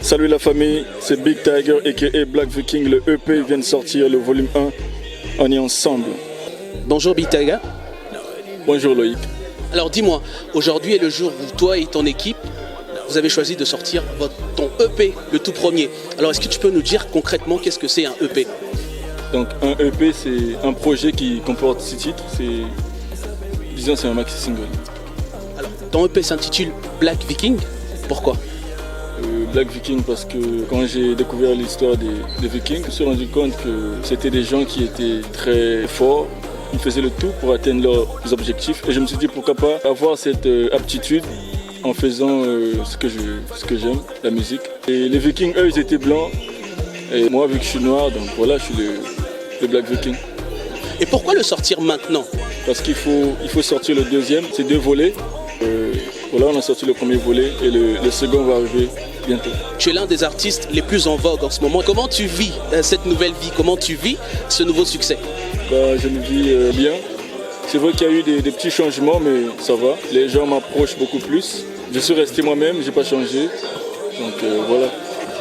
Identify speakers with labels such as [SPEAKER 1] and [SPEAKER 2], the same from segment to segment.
[SPEAKER 1] Salut la famille, c'est Big Tiger aka Black Viking. Le EP vient de sortir, le volume 1. On est ensemble.
[SPEAKER 2] Bonjour Big Tiger.
[SPEAKER 1] Bonjour Loïc.
[SPEAKER 2] Alors dis-moi, aujourd'hui est le jour où toi et ton équipe, vous avez choisi de sortir ton EP, le tout premier. Alors est-ce que tu peux nous dire concrètement qu'est-ce que c'est un EP?
[SPEAKER 1] Donc un EP, c'est un projet qui comporte 6 titres. Disons c'est un maxi single.
[SPEAKER 2] Alors ton EP s'intitule Black Viking. Pourquoi?
[SPEAKER 1] Black Viking parce que quand j'ai découvert l'histoire des Vikings, je me suis rendu compte que c'était des gens qui étaient très forts. Ils faisaient le tout pour atteindre leurs objectifs. Et je me suis dit pourquoi pas avoir cette aptitude en faisant ce que j'aime, la musique. Et les Vikings, eux, ils étaient blancs. Et moi, vu que je suis noir, donc voilà, je suis le Black Viking.
[SPEAKER 2] Et pourquoi le sortir maintenant?
[SPEAKER 1] Parce qu'il faut sortir le deuxième, c'est 2 volets. Voilà, on a sorti le premier volet et le second va arriver bientôt.
[SPEAKER 2] Tu es l'un des artistes les plus en vogue en ce moment. Comment tu vis cette nouvelle vie? Comment tu vis ce nouveau succès?
[SPEAKER 1] Je le vis bien. C'est vrai qu'il y a eu des petits changements, mais ça va. Les gens m'approchent beaucoup plus. Je suis resté moi-même, j'ai pas changé. Donc voilà.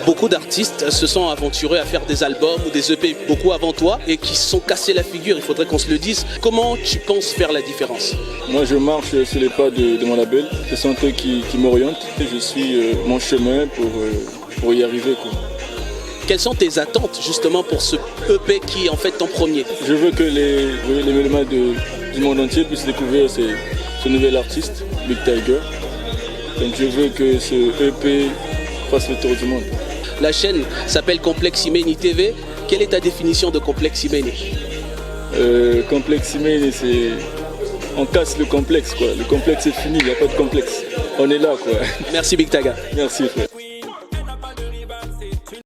[SPEAKER 2] Beaucoup d'artistes se sont aventurés à faire des albums ou des EP beaucoup avant toi et qui se sont cassés la figure, il faudrait qu'on se le dise. Comment tu penses faire la différence?
[SPEAKER 1] Moi je marche sur les pas de mon label, ce sont eux qui m'orientent. Je suis mon chemin pour y arriver, quoi.
[SPEAKER 2] Quelles sont tes attentes justement pour ce EP qui est en fait ton premier?
[SPEAKER 1] Je veux que les mélomanes du monde entier puissent découvrir ce nouvel artiste, Big Tiger. Donc je veux que ce EP fasse le tour du monde.
[SPEAKER 2] La chaîne s'appelle Complexe Imeni TV. Quelle est ta définition de Complexe Imeni?
[SPEAKER 1] Complexe Imeni, c'est... On casse le complexe, quoi. Le complexe est fini, il n'y a pas de complexe. On est là, quoi.
[SPEAKER 2] Merci Big Tiger.
[SPEAKER 1] Merci frère.